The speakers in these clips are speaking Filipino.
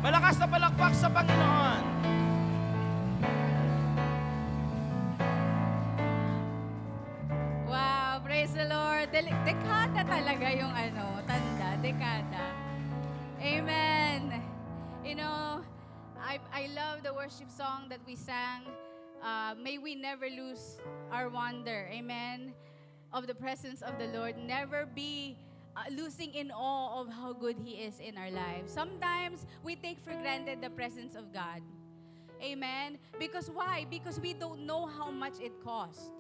Malakas na palakpak sa Panginoon. Wow, praise the Lord. Dekada talaga yung tanda, dekada. Amen. You know, I love the worship song that we sang. May we never lose our wonder. Amen. Of the presence of the Lord. Never be losing in awe of how good He is in our lives. Sometimes we take for granted the presence of God. Amen. Because why? Because we don't know how much it costs.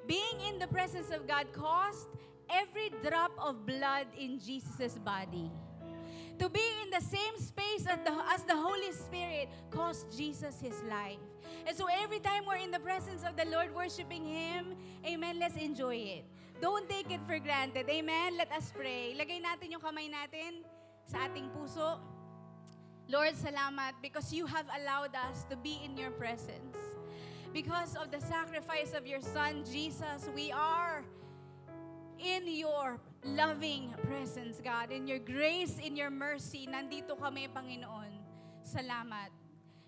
Being in the presence of God cost every drop of blood in Jesus' body. To be in the same space as the Holy Spirit cost Jesus His life. And so every time we're in the presence of the Lord worshiping Him, amen, let's enjoy it. Don't take it for granted. Amen? Let us pray. Lagay natin yung kamay natin sa ating puso. Lord, salamat because you have allowed us to be in your presence. Because of the sacrifice of your Son, Jesus, we are in your loving presence, God. In your grace, in your mercy, nandito kami, Panginoon. Salamat.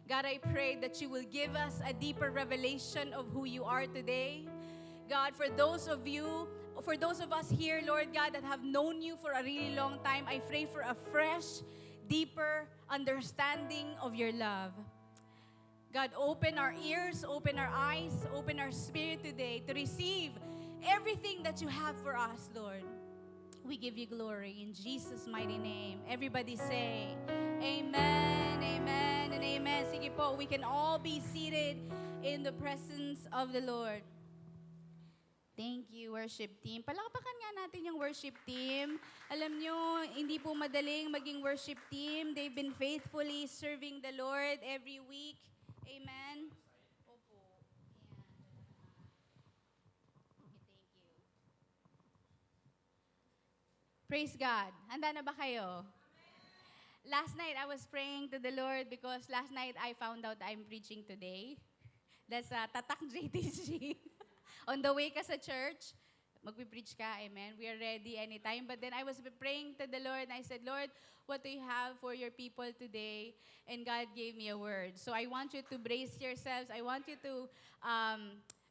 God, I pray that you will give us a deeper revelation of who you are today. God, for those of us here, Lord God, that have known you for a really long time, I pray for a fresh, deeper understanding of your love. God, open our ears, open our eyes, open our spirit today to receive everything that you have for us, Lord. We give you glory in Jesus' mighty name. Everybody say, Amen, Amen, and Amen. Sige po, we can all be seated in the presence of the Lord. Thank you, worship team. Palakpakan nga natin yung worship team. Alam nyo, hindi po madaling maging worship team. They've been faithfully serving the Lord every week. Amen. Opo. Ayan. Okay, thank you. Praise God. Handa na ba kayo? Last night, I was praying to the Lord because last night I found out I'm preaching today. That's Tatak JTG. On the way ka sa church, magpipreach ka, amen. We are ready anytime. But then I was praying to the Lord and I said, Lord, what do you have for your people today? And God gave me a word. So I want you to brace yourselves. I want you to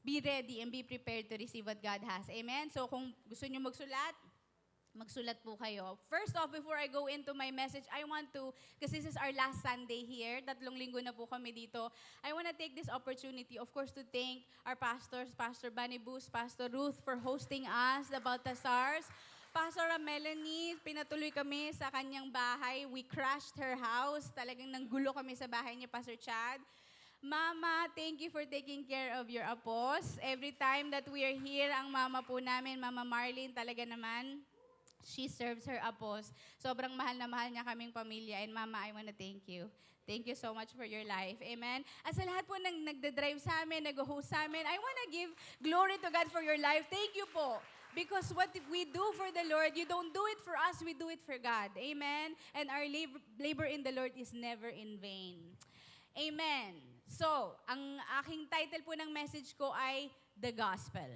be ready and be prepared to receive what God has. Amen? So kung gusto nyo magsulat po kayo. First off, before I go into my message, I want to, because this is our last Sunday here, 3 linggo na po kami dito, I want to take this opportunity, of course, to thank our pastors, Pastor Bunny Boost, Pastor Ruth, for hosting us, the Baltasars. Pastor Melanie, pinatuloy kami sa kanyang bahay. We crashed her house. Talagang nanggulo kami sa bahay niya, Pastor Chad. Mama, thank you for taking care of your apos. Every time that we are here, ang mama po namin, Mama Marlene, talaga naman, she serves her apos. Sobrang mahal na mahal niya kaming pamilya. And Mama, I want to thank you. Thank you so much for your life. Amen? At sa lahat po ng nagda-drive sa amin, nag-host sa amin, I want to give glory to God for your life. Thank you po. Because what we do for the Lord, you don't do it for us, we do it for God. Amen? And our labor in the Lord is never in vain. Amen. So, ang aking title po ng message ko ay The Gospel.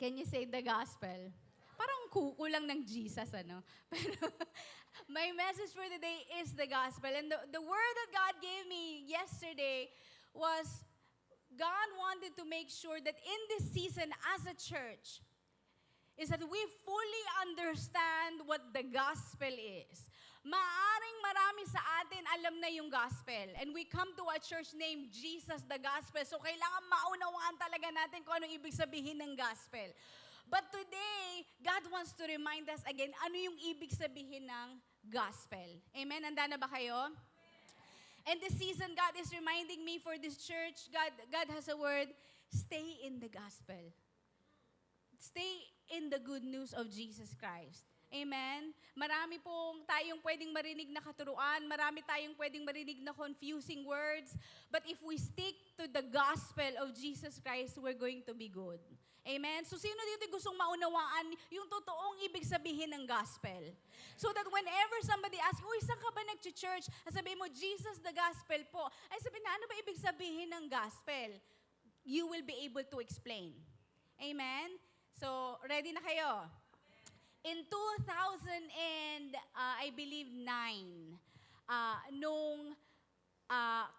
Can you say the gospel? Parang kukulang ng Jesus, ano? Pero my message for today is the gospel. And the word that God gave me yesterday was God wanted to make sure that in this season as a church is that we fully understand what the gospel is. Maaring marami sa atin alam na yung gospel. And we come to a church named Jesus the Gospel. So kailangan maunawaan talaga natin kung anong ibig sabihin ng gospel. But today, God wants to remind us again, ano yung ibig sabihin ng gospel. Amen? Handa na ba kayo? And this season, God is reminding me for this church, God has a word, stay in the gospel. Stay in the good news of Jesus Christ. Amen? Marami pong tayong pwedeng marinig na katuruan, marami tayong pwedeng marinig na confusing words, but if we stick to the gospel of Jesus Christ, we're going to be good. Amen? So sino dito gustong maunawaan yung totoong ibig sabihin ng gospel? So that whenever somebody asks, uy, saan ka ba nag-church? Sabihin mo, Jesus the gospel po. Ay sabihin na, ano ba ibig sabihin ng gospel? You will be able to explain. Amen? So, ready na kayo? In 2009, nung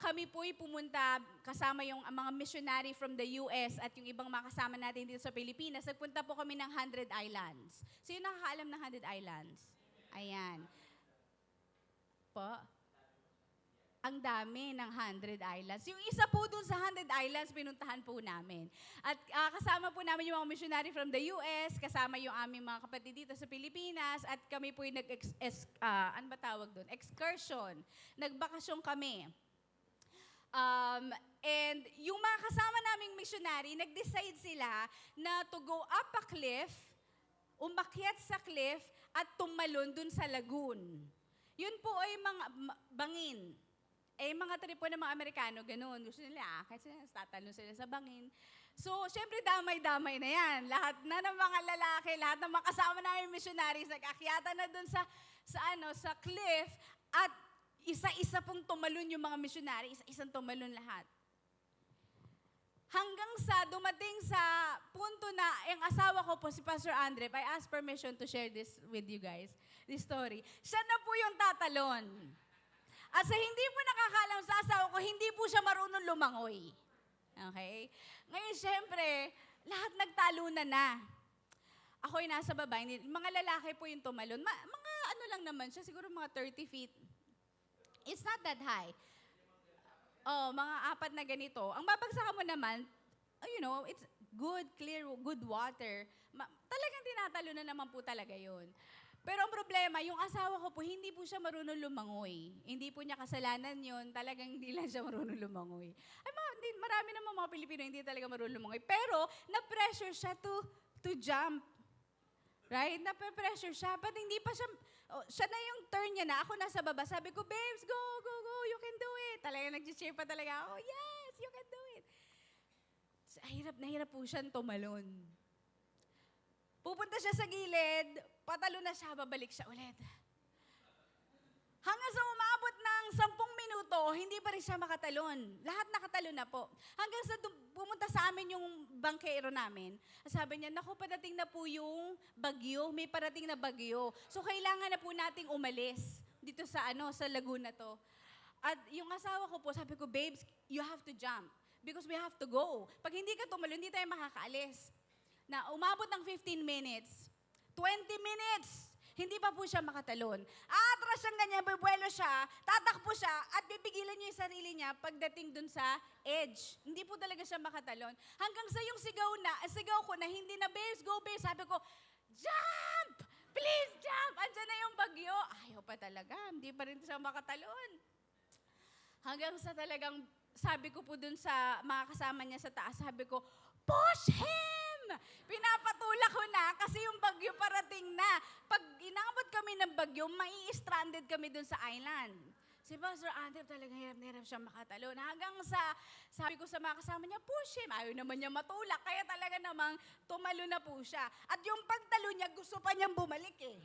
kami po'y pumunta kasama yung mga missionary from the US at yung ibang mga kasama natin dito sa Pilipinas. Nagpunta po kami ng 100 Islands. Sino nakakaalam ng 100 Islands? Ayan. Po? Ang dami ng 100 Islands. Yung isa po dun sa 100 Islands, pinuntahan po namin. At kasama po namin yung mga missionary from the US, kasama yung aming mga kapatid dito sa Pilipinas, at kami po yung ano ba tawag dun? Excursion. Nagbakasyon kami. And yung mga kasama naming missionary, nag-decide sila na to go up a cliff, umakyat sa cliff, at tumalon dun sa lagoon. Yun po ay mga bangin. Mga trip po ng mga Amerikano, ganun. Gusto nila, kahit sila, tatalon sila sa bangin. So, syempre, damay-damay na yan. Lahat na ng mga lalaki, lahat ng mga kasama namin missionaries, nag-akyata na dun sa cliff, at isa-isa pong tumalon yung mga missionary, isa-isang tumalon lahat. Hanggang sa dumating sa punto na, yung asawa ko po, si Pastor Andre, I asked permission to share this with you guys, this story. Siya na po yung tatalon. At sa hindi po nakakaalam sa asawa ko, hindi po siya marunong lumangoy. Okay? Ngayon, syempre, lahat nagtalunan na. Ako'y nasa baba, mga lalaki po yung tumalon. Mga ano lang naman siya, siguro mga 30 feet. It's not that high. Mga 4 na ganito. Ang babagsakan mo naman, it's good, clear, good water. Talagang tinatalo na naman po talaga yun. Pero ang problema, yung asawa ko po, hindi po siya marunong lumangoy. Hindi po niya kasalanan yun. Talagang hindi lang siya marunong lumangoy. Marami naman mga Pilipino hindi talaga marunong lumangoy. Pero, na-pressure siya to jump. Right? Na-pressure siya. But hindi pa siya, siya na yung turn niya na. Ako nasa baba. Sabi ko, babes, go, go, go. You can do it. Talagang nag-cheer pa talaga ako. Yes, you can do it. Hirap na hirap po siyang tumalon. Pupunta siya sa gilid, patalo na siya, babalik siya ulit. Hanggang sa umabot ng 10 minuto, hindi pa rin siya makatalon. Lahat nakatalon na po. Hanggang sa pumunta sa amin yung bangkero namin, sabi niya, naku, parating na po yung bagyo, may parating na bagyo. So, kailangan na po nating umalis dito sa Laguna to. At yung asawa ko po, sabi ko, babes, you have to jump because we have to go. Pag hindi ka tumalon, hindi tayo makakaalis. Na umabot ng 15 minutes, 20 minutes, hindi pa po siya makatalon. Atras siyang ganyan, bubuelo siya, tatakbo siya, at bipigilan niya yung sarili niya pagdating dun sa edge. Hindi po talaga siya makatalon. Hanggang sa yung sigaw ko na hindi na, babes, go babes, sabi ko, jump! Please jump! Andiyan na yung bagyo. Ayaw pa talaga, hindi pa rin siya makatalon. Hanggang sa talagang, sabi ko po dun sa mga kasama niya sa taas, sabi ko, push him! Pinapatulak ko na kasi yung bagyo parating na. Pag inabot kami ng bagyo, mai-stranded kami dun sa island. Si Pastor Andre talagang hirap na hirap siya makatalon. Hanggang sa, sabi ko sa mga kasama niya, push him. Ayaw naman niya matulak, kaya talaga namang tumalo na po siya. At yung pagtalo niya, gusto pa niyang bumalik eh.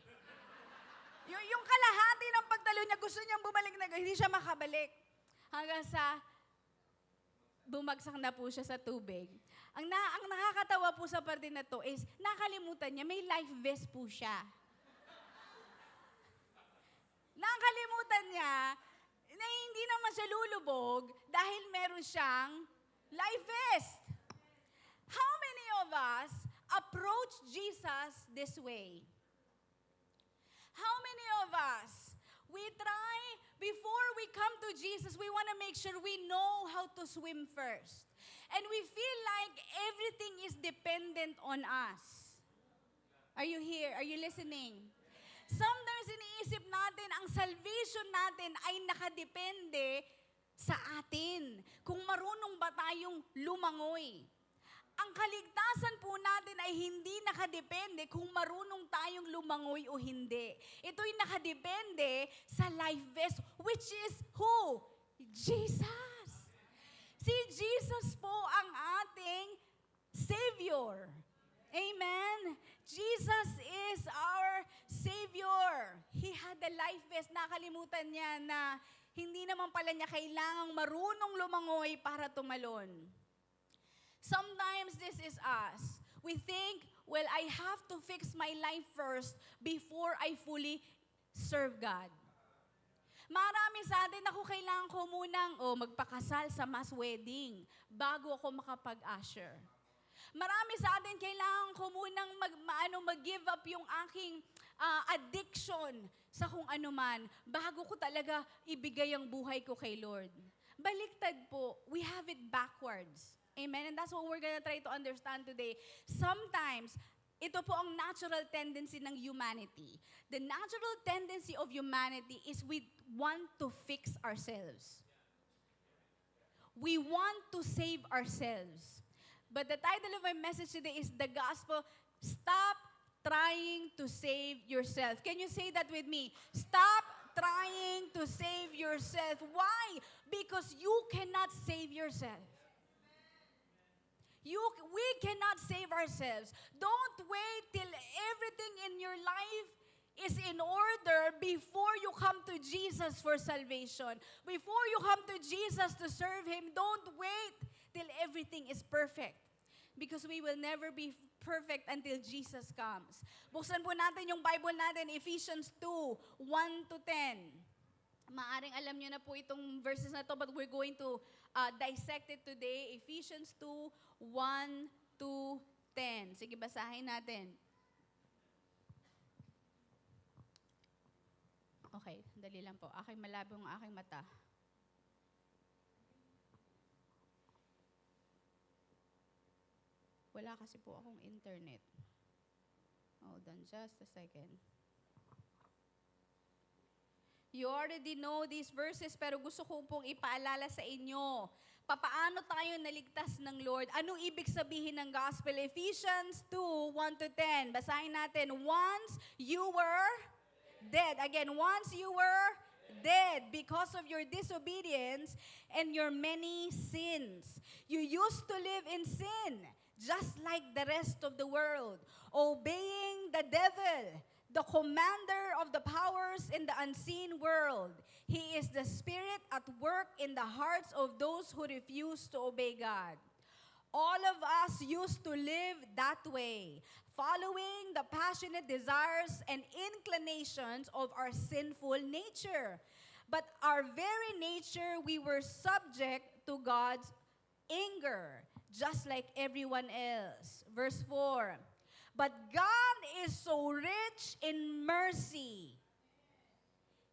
Yung kalahati ng pagtalo niya, gusto niyang bumalik na hindi siya makabalik. Hanggang sa bumagsak na po siya sa tubig. Ang nakakatawa po sa parte na to is, nakalimutan niya, may life vest po siya. Nakalimutan niya na hindi naman siya lulubog dahil meron siyang life vest. How many of us approach Jesus this way? How many of us, we try, before we come to Jesus, we want to make sure we know how to swim first. And we feel like everything is dependent on us. Are you here? Are you listening? Sometimes iniisip natin, ang salvation natin ay nakadepende sa atin. Kung marunong ba tayong lumangoy. Ang kaligtasan po natin ay hindi nakadepende kung marunong tayong lumangoy o hindi. Ito'y nakadepende sa life vest, which is who? Jesus. Si Jesus po ang ating Savior. Amen? Jesus is our Savior. He had the life vest. Nakalimutan niya na hindi naman pala niya kailangang marunong lumangoy para tumalon. Sometimes this is us. We think, well, I have to fix my life first before I fully serve God. Marami sa atin, ako kailangan ko munang magpakasal sa mass wedding bago ako makapag-usher. Marami sa atin, kailangan ko munang mag-give up yung aking addiction sa kung ano man bago ko talaga ibigay ang buhay ko kay Lord. Baliktad po. We have it backwards. Amen? And that's what we're gonna try to understand today. Sometimes, ito po ang natural tendency ng humanity. The natural tendency of humanity is we want to fix ourselves. We want to save ourselves. But the title of my message today is The Gospel, Stop Trying to Save Yourself. Can you say that with me? Stop trying to save yourself. Why? Because you cannot save yourself. We cannot save ourselves. Don't wait till everything in your life is in order before you come to Jesus for salvation. Before you come to Jesus to serve Him, don't wait till everything is perfect. Because we will never be perfect until Jesus comes. Buksan po natin yung Bible natin, Ephesians 2, 1 to 10. Maaring alam nyo na po itong verses na to, but we're going to dissect it today. Ephesians 2, 1 to 10. Sige, basahin natin. Okay, dali lang po. Aking malabo ang aking mata. Wala kasi po akong internet. Hold on just a second. You already know these verses, pero gusto ko pong ipaalala sa inyo. Papaano tayo naligtas ng Lord? Anong ibig sabihin ng gospel? Ephesians 2, 1 to 10. Basahin natin. Once you were dead. Again, once you were dead because of your disobedience and your many sins. You used to live in sin, just like the rest of the world, obeying the devil, the commander of the powers in the unseen world. He is the spirit at work in the hearts of those who refuse to obey God. All of us used to live that way, following the passionate desires and inclinations of our sinful nature. But our very nature, we were subject to God's anger, just like everyone else. Verse 4. But God is so rich in mercy.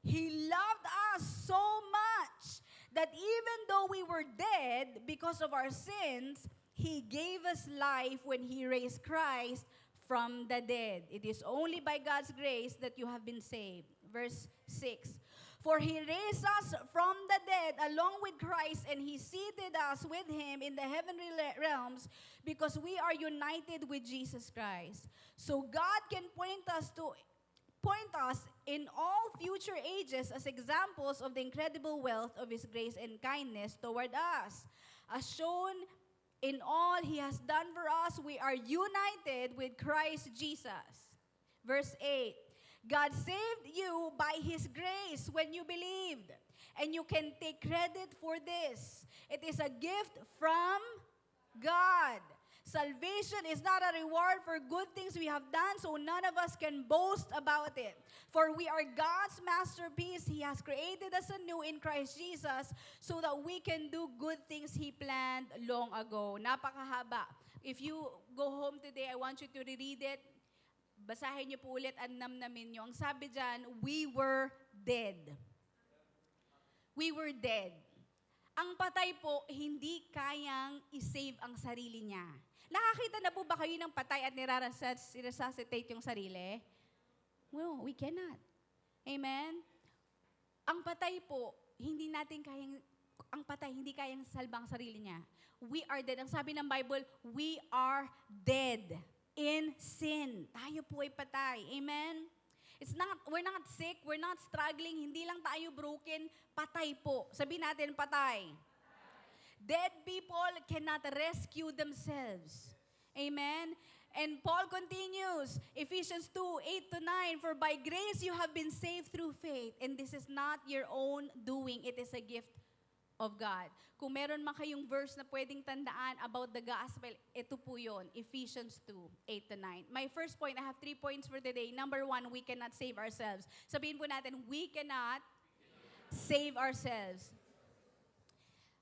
He loved us so much that even though we were dead because of our sins, He gave us life when He raised Christ from the dead. It is only by God's grace that you have been saved. Verse 6. For He raised us from the dead along with Christ, and He seated us with Him in the heavenly realms because we are united with Jesus Christ. So God can point us in all future ages as examples of the incredible wealth of His grace and kindness toward us. As shown in all He has done for us, we are united with Christ Jesus. Verse 8. God saved you by His grace when you believed. And you can take credit for this. It is a gift from God. Salvation is not a reward for good things we have done, so none of us can boast about it. For we are God's masterpiece. He has created us anew in Christ Jesus so that we can do good things He planned long ago. Napakahaba. If you go home today, I want you to reread it. Basahin niyo po ulit at namnamin niyo. Ang sabi dyan, we were dead. We were dead. Ang patay po, hindi kayang isave ang sarili niya. Nakakita na po ba kayo ng patay at nire-resuscitate yung sarili? Well, we cannot. Amen? Ang patay po, hindi kayang salba ang sarili niya. We are dead. Ang sabi ng Bible, we are dead in sin. Tayo po ay patay. Amen? We're not sick, we're not struggling, hindi lang tayo broken, patay po. Sabihin natin, patay. Dead people cannot rescue themselves. Amen? And Paul continues, Ephesians 2, 8 to 9, for by grace you have been saved through faith, and this is not your own doing, it is a gift of God. Kung meron man kayong verse na pwedeng tandaan about the gospel, ito po yun, Ephesians 2, 8 to 9. My first point, I have 3 points for today. Number 1, we cannot save ourselves. Sabihin po natin, we cannot save ourselves.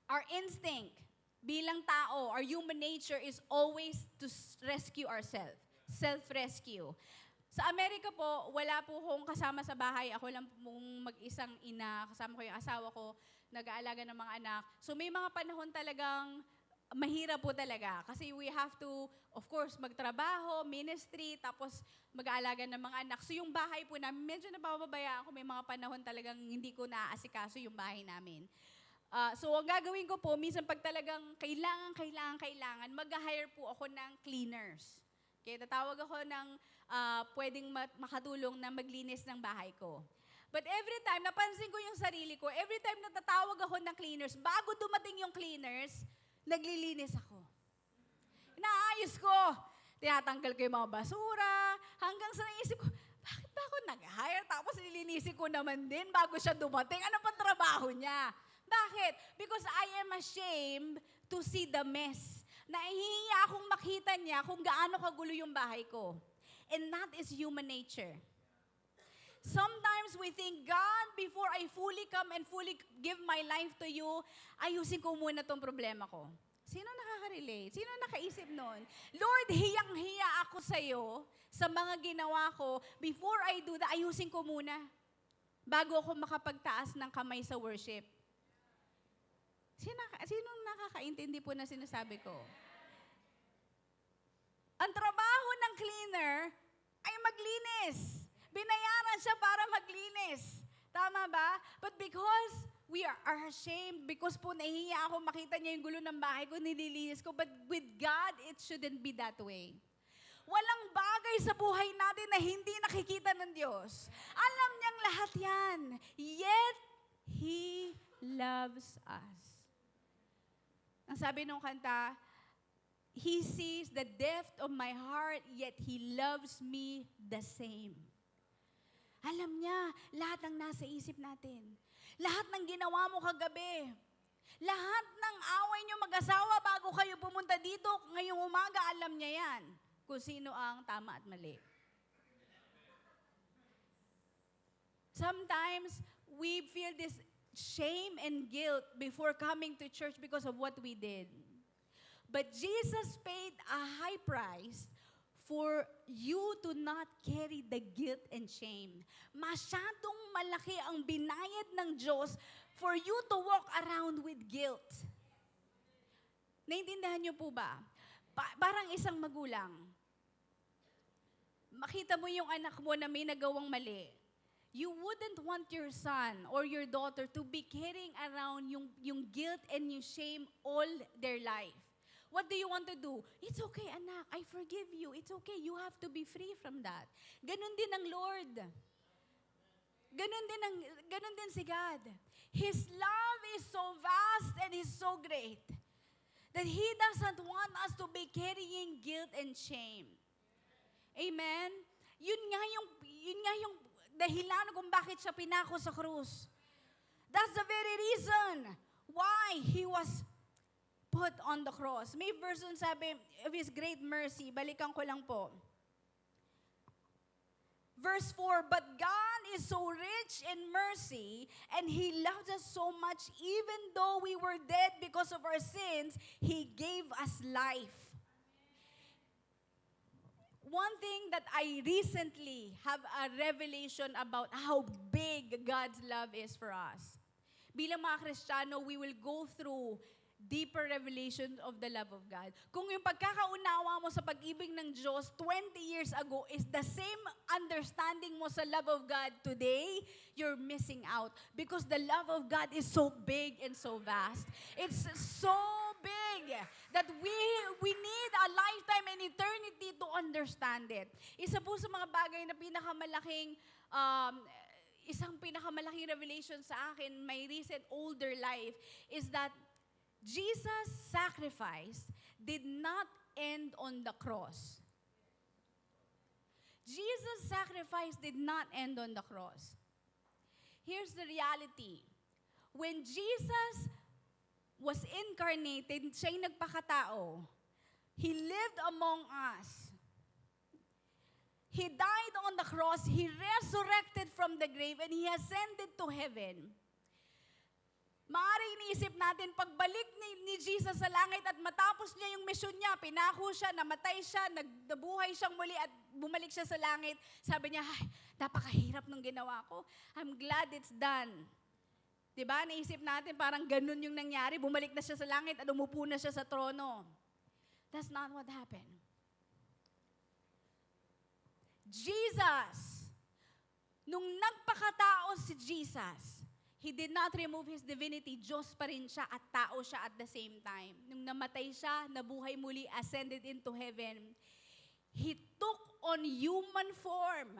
Our instinct bilang tao, our human nature is always to rescue ourselves. Self-rescue. Sa Amerika po, wala po akong kasama sa bahay. Ako lang pong mag-isang ina. Kasama ko yung asawa ko, nag-aalaga ng mga anak. So may mga panahon talagang mahirap po talaga. Kasi we have to, of course, magtrabaho, ministry, tapos mag-aalaga ng mga anak. So yung bahay po namin, medyo napapabayaan ako. May mga panahon talagang hindi ko naaasikaso yung bahay namin. So ang gagawin ko po, minsan pag talagang kailangan, mag-hire po ako ng cleaners. Okay, tatawag ako ng pwedeng makatulong na maglinis ng bahay ko. But every time, napansin ko yung sarili ko, every time na tatawag ako ng cleaners, bago dumating yung cleaners, naglilinis ako. Inaayos ko. Tinatanggal ko yung mga basura. Hanggang sa naisip ko, bakit ba ako nag-hire? Tapos nilinisin ko naman din bago siya dumating. Ano pang trabaho niya? Bakit? Because I am ashamed to see the mess. Nahihiya akong makita niya kung gaano kagulo yung bahay ko. And that is human nature. Sometimes we think, God, before I fully come and fully give my life to you, ayusin ko muna tong problema ko. Sino nakaka-relate? Sino nakaisip nun? Lord, hiyang-hiya ako sa'yo sa mga ginawa ko. Before I do that, ayusin ko muna bago ako makapagtaas ng kamay sa worship. Sino nakakaintindi po na sinasabi ko? Ang trabaho ng cleaner ay maglinis. Binayaran siya para maglinis. Tama ba? But because we are ashamed, because po nahihiya ako makita niya yung gulo ng bahay ko, nililinis ko. But with God, it shouldn't be that way. Walang bagay sa buhay natin na hindi nakikita ng Diyos. Alam niyang lahat yan. Yet, He loves us. Ang sabi nung kanta, He sees the depth of my heart, yet He loves me the same. Alam niya, lahat ng nasa isip natin. Lahat ng ginawa mo kagabi. Lahat ng away niyo mag-asawa bago kayo pumunta dito, ngayong umaga, alam niya yan. Kung sino ang tama at mali. Sometimes, we feel this shame and guilt before coming to church because of what we did. But Jesus paid a high price for you to not carry the guilt and shame. Masyadong malaki ang binayad ng Diyos for you to walk around with guilt. Naintindihan niyo po ba? Parang isang magulang. Makita mo yung anak mo na may nagawang mali. You wouldn't want your son or your daughter to be carrying around yung guilt and yung shame all their life. What do you want to do? It's okay, anak. I forgive you. It's okay. You have to be free from that. Ganon din ang Lord. Ganon din si God. His love is so vast and is so great that He doesn't want us to be carrying guilt and shame. Amen? Yun nga yung dahilan kung bakit siya pinako sa krus. That's the very reason why He was put on the cross. May version sabi, of His great mercy. Balikan ko lang po. Verse 4, but God is so rich in mercy, and He loved us so much, even though we were dead because of our sins, He gave us life. One thing that I recently have a revelation about how big God's love is for us. Bilang mga Kristiyano, we will go through deeper revelation of the love of God. Kung yung pagkakaunawa mo sa pag-ibig ng Diyos 20 years ago is the same understanding mo sa love of God today, you're missing out. Because the love of God is so big and so vast. It's so big that we need a lifetime and eternity to understand it. Isa po sa mga bagay na isang pinakamalaking revelation sa akin, my recent older life, is that Jesus' sacrifice did not end on the cross. Jesus' sacrifice did not end on the cross. Here's the reality. When Jesus was incarnated, siya yung nagpakatao. He lived among us. He died on the cross. He resurrected from the grave and He ascended to heaven. iniisip natin, pagbalik ni Jesus sa langit at matapos niya yung mission niya, pinako siya, namatay siya, nabuhay siyang muli at bumalik siya sa langit. Sabi niya, ay, napakahirap ng ginawa ko. I'm glad it's done. Diba? Naisip natin parang ganun yung nangyari. Bumalik na siya sa langit at umupo na siya sa trono. That's not what happened. Jesus, nung nagpakatao si Jesus, He did not remove His divinity. Diyos pa rin siya at tao siya at the same time. Nung namatay siya, nabuhay muli, ascended into heaven, He took on human form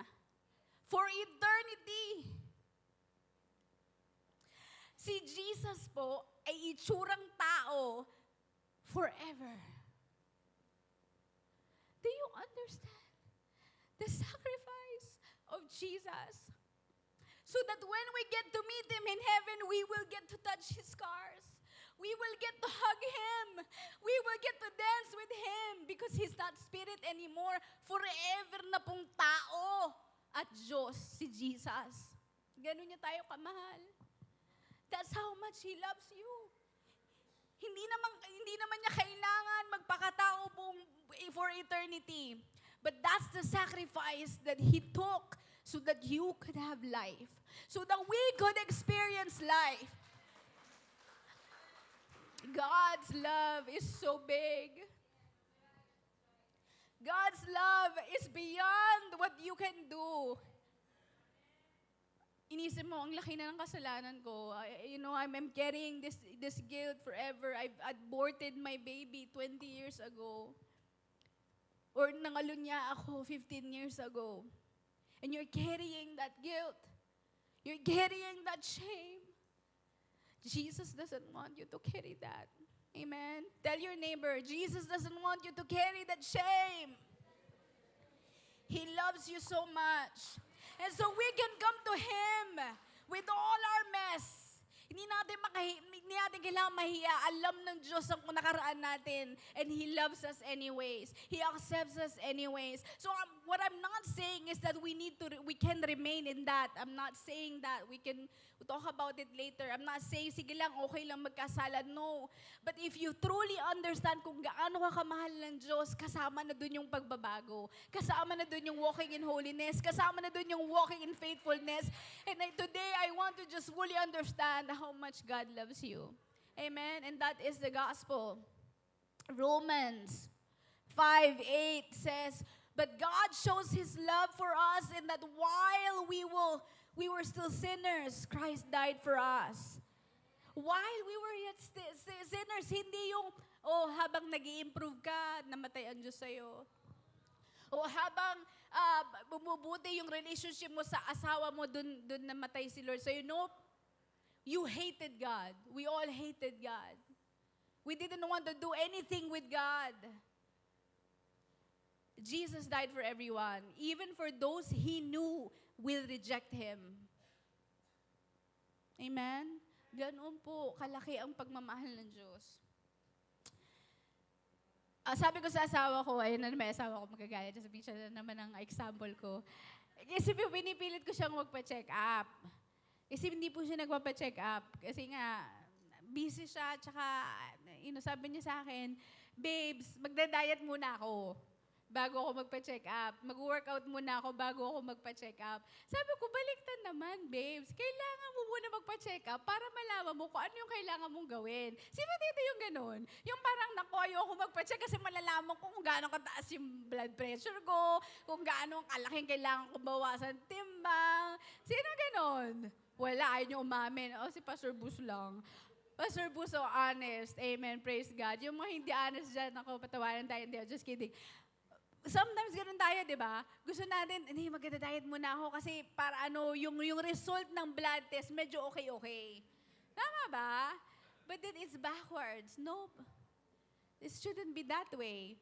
for eternity. Si Jesus po ay itsurang tao forever. Do you understand the sacrifice of Jesus? So that when we get to meet Him in heaven, we will get to touch His scars. We will get to hug Him. We will get to dance with Him because He's not spirit anymore. Forever na pong tao at Diyos si Jesus. Ganun niya tayo kamahal. That's how much He loves you. Hindi naman niya kailangan magpakatao pong for eternity. But that's the sacrifice that He took so that you could have life. So that we could experience life. God's love is so big. God's love is beyond what you can do. Inisip mo, ang laki na ng kasalanan ko. I'm carrying this guilt forever. I've aborted my baby 20 years ago. Or nangalunya ako 15 years ago. And you're carrying that guilt. You're carrying that shame. Jesus doesn't want you to carry that. Amen? Tell your neighbor, Jesus doesn't want you to carry that shame. He loves you so much. And so we can come to Him with all our mess. Hindi natin kailangan mahiya. Alam ng Diyos ang nakaraan natin. And He loves us anyways. He accepts us anyways. So what I'm not saying is that we can remain in that. I'm not saying that. We can talk about it later. I'm not saying, sige lang, okay lang magkasala. No. But if you truly understand kung gaano ka kamahal ng Diyos, kasama na dun yung pagbabago. Kasama na dun yung walking in holiness. Kasama na dun yung walking in faithfulness. And today, I want to just fully understand how much God loves you. Amen? And that is the gospel. Romans 5:8 says, but God shows His love for us in that while we were still sinners, Christ died for us. While we were yet sinners, hindi yung, habang nag-i-improve ka, namatay ang Diyos sa'yo. O habang bumubuti yung relationship mo sa asawa mo, dun namatay si Lord sa'yo. Nope. You hated God. We all hated God. We didn't want to do anything with God. Jesus died for everyone, even for those He knew will reject Him. Amen? Ganoon po, kalaki ang pagmamahal ng Diyos. Sabi ko sa asawa ko, ayun na naman, asawa ko magagalit, sabihin siya na naman ang example ko. Kasi pinipilit ko siyang magpa-check up. Kasi hindi po siya nagpapa-check up. Kasi nga, busy siya, tsaka, sabi niya sa akin, babes, magda-diet muna ako bago ako magpa-check up. Mag-workout muna ako bago ako magpa-check up. Sabi ko, baliktad naman, babes. Kailangan mo muna magpa-check up para malaman mo kung ano yung kailangan mong gawin. Sino dito yung ganun? Yung parang, naku, ayoko magpa-check kasi malalaman ko kung gaano kataas yung blood pressure ko, kung gaano kalaking kailangan ko bawasan timbang. Sino ganun? Wala, ayaw niyo umamin. Si Pastor Bus lang. Pastor Bus, so honest. Amen, praise God. Yung mga hindi honest dyan, ako, patawanan tayo. Hindi, just kidding. Sometimes ganun tayo, di ba? Gusto natin, hindi, magda-diet muna ako kasi para yung result ng blood test, medyo okay. Tama ba? But then it's backwards. Nope. It shouldn't be that way.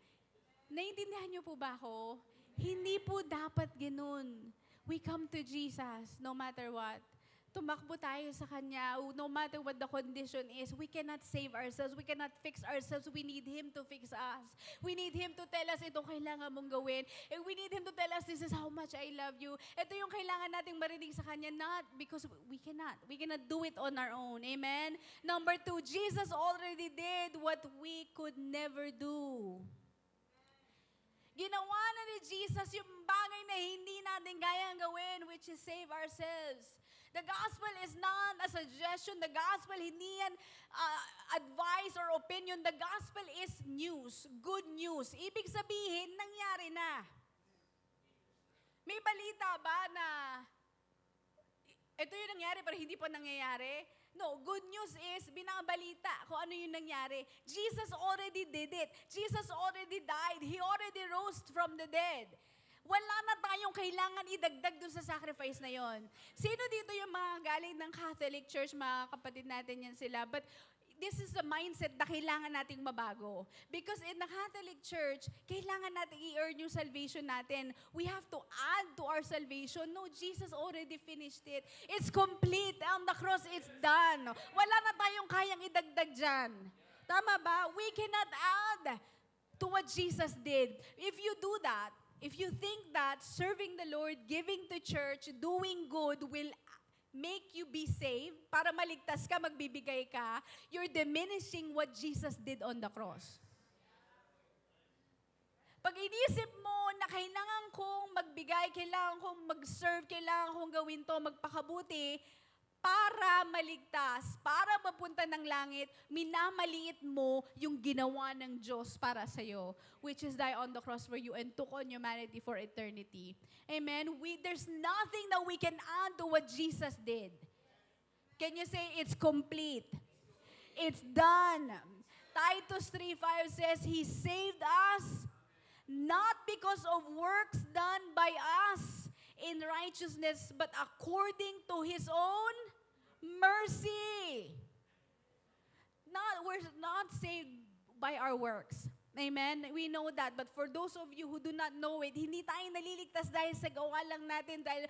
Naiintindihan niyo po ba ako? Hindi po dapat ganun. We come to Jesus no matter what. tumakbo tayo sa Kanya. No matter what the condition is, we cannot save ourselves. We cannot fix ourselves. We need Him to fix us. We need Him to tell us, ito kailangan mong gawin. And we need Him to tell us, this is how much I love you. Ito yung kailangan nating marinig sa Kanya, not because we cannot. We cannot do it on our own. Amen? Number 2, Jesus already did what we could never do. Ginawa na ni Jesus yung bagay na hindi natin kayang gawin, which is save ourselves. The gospel is not a suggestion. The gospel hindi yan advice or opinion. The gospel is news, good news. Ibig sabihin, nangyari na. May balita ba na ito yung nangyari pero hindi pa nangyayari? No, good news is binabalita kung ano yung nangyari. Jesus already did it. Jesus already died. He already rose from the dead. Wala na tayong kailangan idagdag dun sa sacrifice na yon. Sino dito yung mga galing ng Catholic Church, mga kapatid natin yan sila. But this is the mindset na kailangan nating mabago. Because in the Catholic Church, kailangan nating i-earn yung salvation natin. We have to add to our salvation. No, Jesus already finished it. It's complete. On the cross, it's done. Wala na tayong kayang idagdag dyan. Tama ba? We cannot add to what Jesus did. If you do that, if you think that serving the Lord, giving to church, doing good will make you be saved, para maligtas ka, magbibigay ka, you're diminishing what Jesus did on the cross. Pag inisip mo na kailangan kong magbigay, kailangan kong mag-serve, kailangan kong gawin to, magpakabuti, para maligtas, para mapunta ng langit, minamaliit mo yung ginawa ng Diyos para sa'yo, which is die on the cross for you and took on humanity for eternity. Amen? There's nothing that we can add to what Jesus did. Can you say it's complete? It's done. Titus 3:5 says, He saved us not because of works done by us in righteousness, but according to His own mercy. We're not saved by our works. Amen? We know that. But for those of you who do not know it, hindi tayo naliligtas dahil sa gawa lang natin, dahil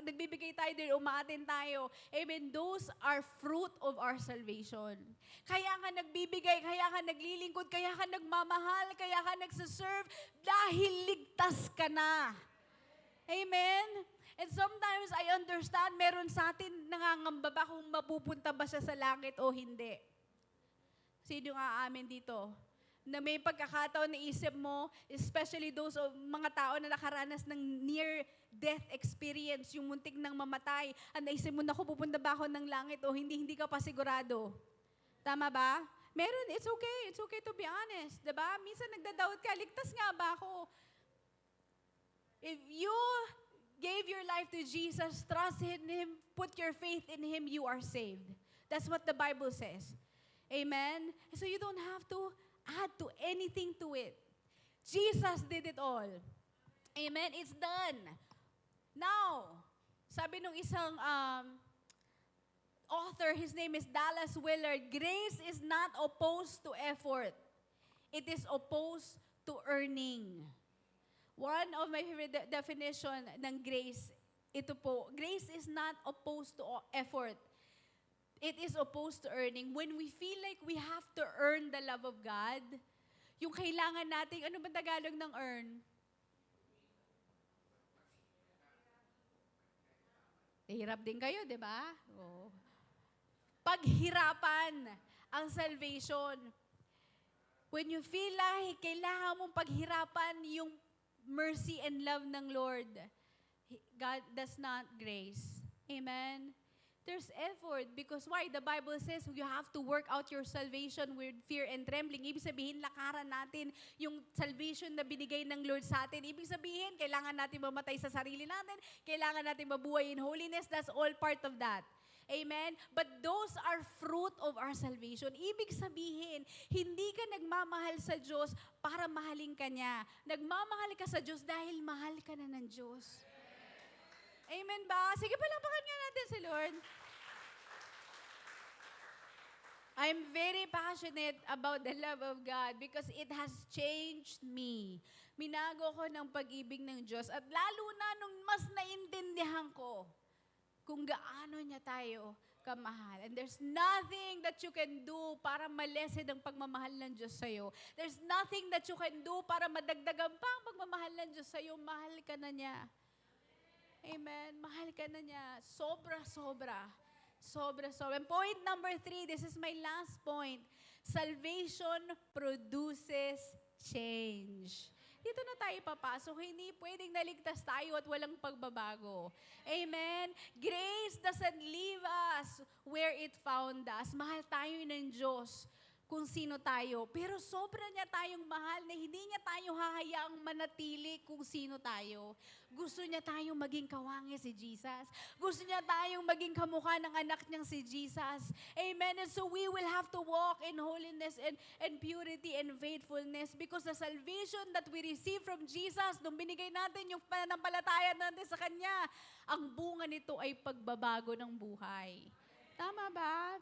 nagbibigay tayo, dahil umaatin tayo. Amen? Those are fruit of our salvation. Kaya ka nagbibigay, kaya ka naglilingkod, kaya ka nagmamahal, kaya ka nagsaserve, dahil ligtas ka na. Amen? And sometimes I understand, meron sa atin nangangamba ba kung mapupunta ba siya sa langit o hindi. Sino nga amin dito? Na may pagkakataon na isip mo, especially those of mga tao na nakaranas ng near-death experience, yung muntik nang mamatay, at naisip mo, naku, pupunta ba ako ng langit o hindi ka pa sigurado. Tama ba? Meron, it's okay to be honest. Diba? Minsan nagda-doubt ka, ligtas nga ba ako? If you gave your life to Jesus, trust in Him, put your faith in Him, you are saved. That's what the Bible says. Amen? So you don't have to add to anything to it. Jesus did it all. Amen? It's done. Now, sabi nung isang author, his name is Dallas Willard, grace is not opposed to effort. It is opposed to earning. One of my favorite definition ng grace, ito po, grace is not opposed to effort. It is opposed to earning. When we feel like we have to earn the love of God, yung kailangan natin, ano ba Tagalog ng earn? Hirap din kayo, di ba? Oh. Paghirapan ang salvation. When you feel like kailangan mong paghirapan yung mercy and love ng Lord, God does not grace. Amen? There's effort because why? The Bible says you have to work out your salvation with fear and trembling. Ibig sabihin, lakaran natin yung salvation na binigay ng Lord sa atin. Ibig sabihin, kailangan natin mamatay sa sarili natin, kailangan natin mabuhay in holiness. That's all part of that. Amen? But those are fruit of our salvation. Ibig sabihin, hindi ka nagmamahal sa Diyos para mahalin ka niya. Nagmamahal ka sa Diyos dahil mahal ka na ng Diyos. Amen ba? Sige, palapakan nga natin si Lord. I'm very passionate about the love of God because it has changed me. Minago ko ng pag-ibig ng Diyos at lalo na nung mas naintindihan ko kung gaano niya tayo kamahal. And there's nothing that you can do para malesin ang pagmamahal ng Diyos sa'yo. There's nothing that you can do para madagdagan pa ang pagmamahal ng Diyos sa'yo. Mahal ka na niya. Amen. Mahal ka na niya. Sobra-sobra. Sobra-sobra. And point number 3, this is my last point. Salvation produces change. Dito na tayo papasok. Hindi pwedeng naligtas tayo at walang pagbabago. Amen? Grace doesn't leave us where it found us. Mahal tayo ng Diyos kung sino tayo. Pero sobra niya tayong mahal na hindi niya tayo hahayaang manatili kung sino tayo. Gusto niya tayong maging kawangi si Jesus. Gusto niya tayong maging kamukha ng anak niyang si Jesus. Amen? And so we will have to walk in holiness and purity and faithfulness because the salvation that we receive from Jesus, nung binigay natin yung pananampalataya natin sa Kanya, ang bunga nito ay pagbabago ng buhay. Tama ba?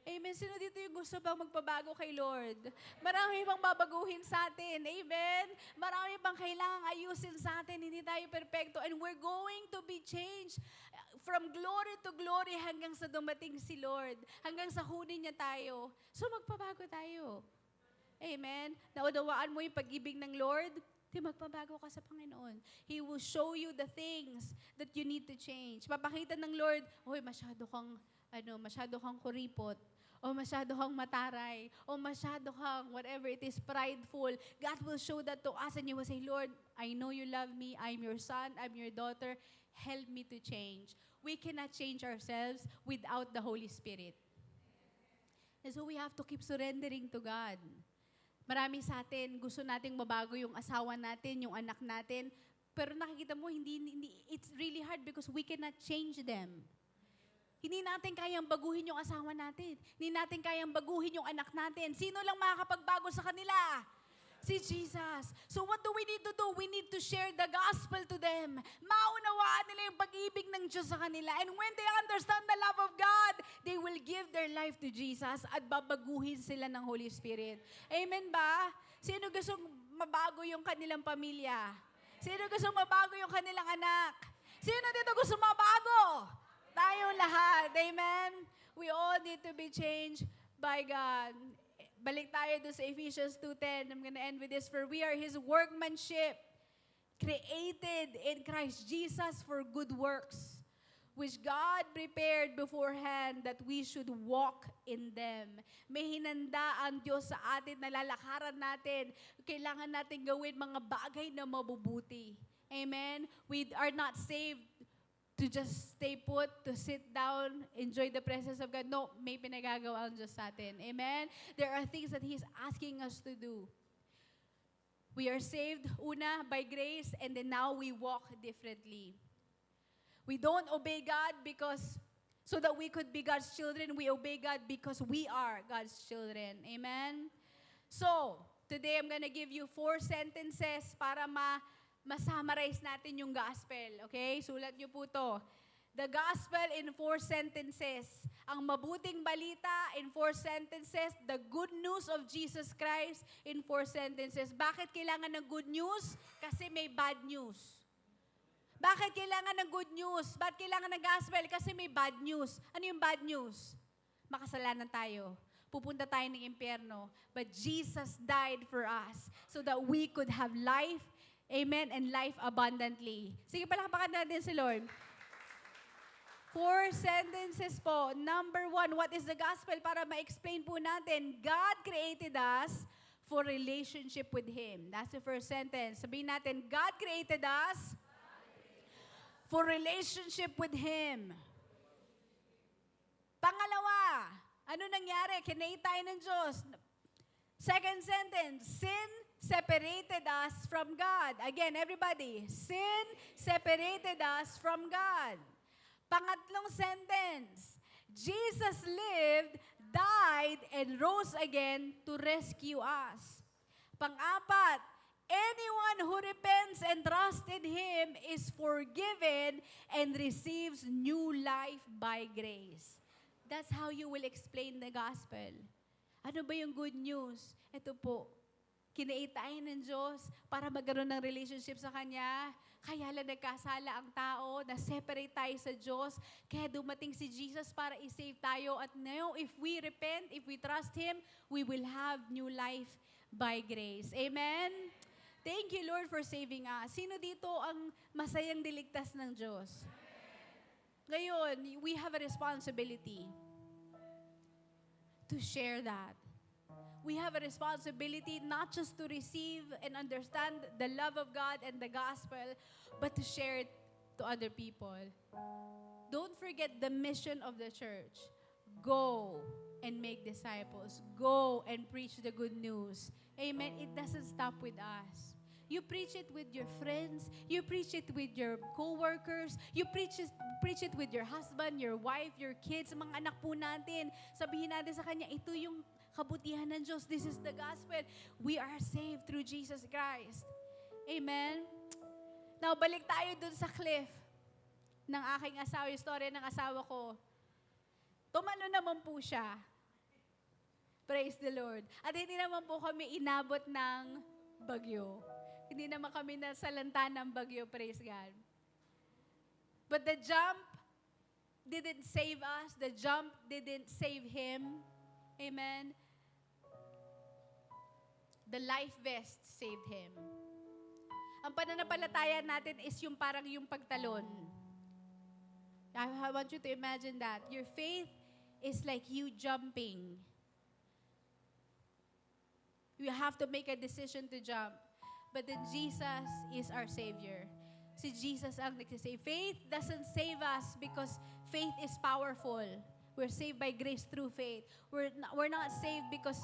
Amen. Sino dito yung gusto bang magpabago kay Lord? Marami pang babaguhin sa atin. Amen. Marami pang kailangang ayusin sa atin. Hindi tayo perfecto. And we're going to be changed from glory to glory hanggang sa dumating si Lord. Hanggang sa kunin niya tayo. So magpabago tayo. Amen. Naunawaan mo yung pag-ibig ng Lord? Di magpabago ka sa Panginoon. He will show you the things that you need to change. Papakita ng Lord, oy, masyado kang kuripot, o masyado kang mataray, o masyado kang whatever it is, prideful. God will show that to us and you will say, Lord, I know you love me. I'm your son. I'm your daughter. Help me to change. We cannot change ourselves without the Holy Spirit. And so we have to keep surrendering to God. Marami sa atin, gusto nating mabago yung asawa natin, yung anak natin, pero nakikita mo, it's really hard because we cannot change them. Hindi natin kayang baguhin yung asawa natin. Hindi natin kayang baguhin yung anak natin. Sino lang makakapagbago sa kanila? Si Jesus. So what do we need to do? We need to share the gospel to them. Maunawaan nila yung pag-ibig ng Diyos sa kanila. And when they understand the love of God, they will give their life to Jesus at babaguhin sila ng Holy Spirit. Amen ba? Sino gusto mabago yung kanilang pamilya? Sino gusto mabago yung kanilang anak? Sino dito gusto mabago? Tayo lahat. Amen? We all need to be changed by God. Balik tayo doon sa Ephesians 2:10. I'm gonna end with this. For we are His workmanship, created in Christ Jesus for good works, which God prepared beforehand that we should walk in them. May hinanda ang Diyos sa atin na lalakaran natin. Kailangan natin gawin mga bagay na mabubuti. Amen? We are not saved to just stay put, to sit down, enjoy the presence of God. No, may pinagagawa ang Diyos sa atin. Amen? There are things that He's asking us to do. We are saved, una, by grace, and then now we walk differently. We don't obey God so that we could be God's children. We obey God because we are God's children. Amen? So, today I'm gonna give you 4 sentences para ma-summarize natin yung gospel. Okay? Sulat niyo po to. The gospel in 4 sentences. Ang mabuting balita in 4 sentences. The good news of Jesus Christ in 4 sentences. Bakit kailangan ng good news? Kasi may bad news. Bakit kailangan ng good news? Bakit kailangan ng gospel? Kasi may bad news. Ano yung bad news? Makasalanan tayo. Pupunta tayo ng impyerno. But Jesus died for us so that we could have life. Amen, and life abundantly. Sige, palakpakan natin si Lord. 4 sentences po. Number 1, what is the gospel? Para ma-explain po natin, God created us for relationship with Him. That's the first sentence. Sabihin natin, God created us for relationship with Him. Pangalawa, ano nangyari? Kinate tayo ng Diyos. Second sentence, sin separated us from God. Again, everybody, sin separated us from God. Pangatlong sentence, Jesus lived, died, and rose again to rescue us. Pang-apat, anyone who repents and trusts in Him is forgiven and receives new life by grace. That's how you will explain the gospel. Ano ba yung good news? Ito po. Kinait tayo ng Diyos para magkaroon ng relationship sa Kanya. Kaya lang nagkasala ang tao, na-separate tayo sa Diyos. Kaya dumating si Jesus para i-save tayo. At now, if we repent, if we trust Him, we will have new life by grace. Amen? Thank you, Lord, for saving us. Sino dito ang masayang diligtas ng Diyos? Ngayon, we have a responsibility to share that. We have a responsibility not just to receive and understand the love of God and the gospel, but to share it to other people. Don't forget the mission of the church. Go and make disciples. Go and preach the good news. Amen. It doesn't stop with us. You preach it with your friends. You preach it with your co-workers. You preach it with your husband, your wife, your kids, mga anak po natin. Sabihin natin sa Kanya, ito yung kabutihan ng Diyos. This is the gospel. We are saved through Jesus Christ. Amen? Now, balik tayo dun sa cliff ng aking asawa, yung story ng asawa ko. Tumalo naman po siya. Praise the Lord. At hindi naman po kami inabot ng bagyo. Hindi naman kami nasalanta ng bagyo, praise God. But the jump didn't save us. The jump didn't save him. Amen. The life vest saved him. Ang pananampalataya natin is yung parang yung pagtalon. I want you to imagine that. Your faith is like you jumping. You have to make a decision to jump. But then Jesus is our Savior. Si Jesus ang nagsisave. Faith doesn't save us because faith is powerful. We're saved by grace through faith. We're not saved because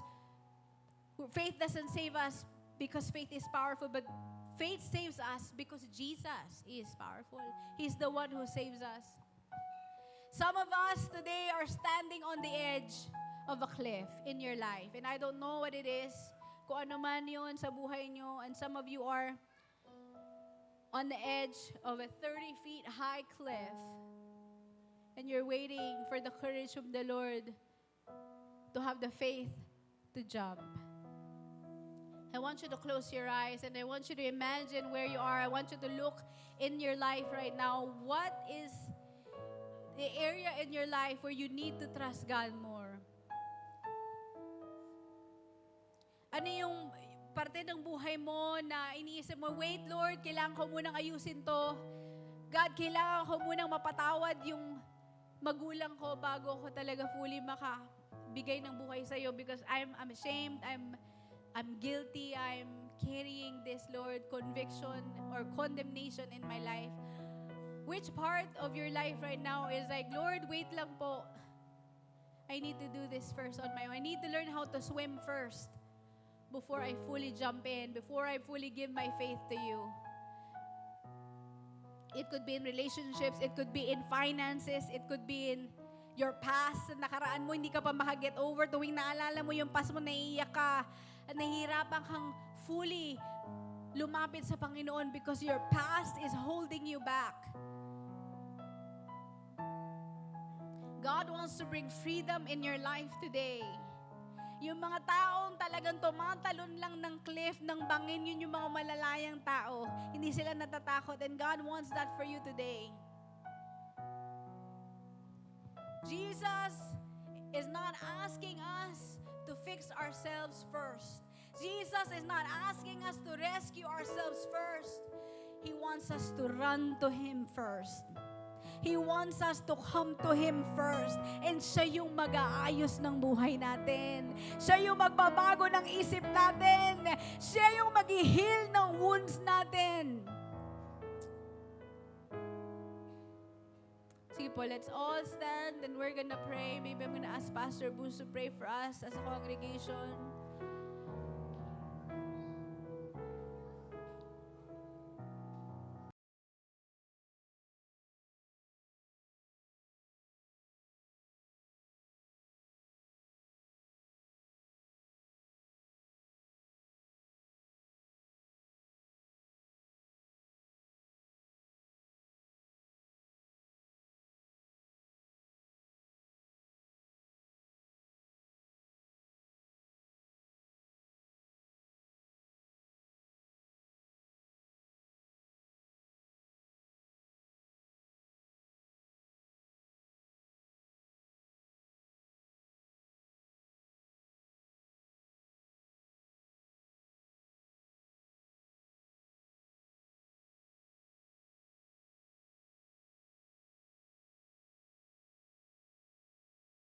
faith doesn't save us because faith is powerful, but faith saves us because Jesus is powerful. He's the one who saves us. Some of us today are standing on the edge of a cliff in your life, and I don't know what it is, kung ano man yun sa buhay nyo, and some of you are on the edge of a 30 feet high cliff, and you're waiting for the courage of the Lord to have the faith to jump. I want you to close your eyes, and I want you to imagine where you are. I want you to look in your life right now. What is the area in your life where you need to trust God more? Ano yung parte ng buhay mo na iniisip mo, wait Lord, kailangan ko munang ayusin to. God, kailangan ko munang mapatawad yung magulang ko bago ko talaga fully makabigay ng buhay sa iyo, because I'm ashamed, I'm guilty, I'm carrying this, Lord, conviction or condemnation in my life. Which part of your life right now is like, Lord, wait lang po. I need to do this first on my own. I need to learn how to swim first before I fully jump in, before I fully give my faith to you. It could be in relationships, it could be in finances, it could be in your past, nakaraan mo, hindi ka pa makaget over. Tuwing naalala mo yung past mo, naiiyak ka, at nahihirapan kang fully lumapit sa Panginoon because your past is holding you back. God wants to bring freedom in your life today. Yung mga taong talagang tumatalon lang ng cliff, ng bangin, yun yung mga malalayang tao. Hindi sila natatakot, and God wants that for you today. Jesus is not asking us to fix ourselves first. Jesus is not asking us to rescue ourselves first. He wants us to run to Him first. He wants us to come to Him first. And siya yung mag-aayos ng buhay natin. Siya yung magbabago ng isip natin. Siya yung mag-heal ng wounds natin. Sige po, let's all stand and we're gonna pray. Maybe I'm gonna ask Pastor Bruce to pray for us as a congregation.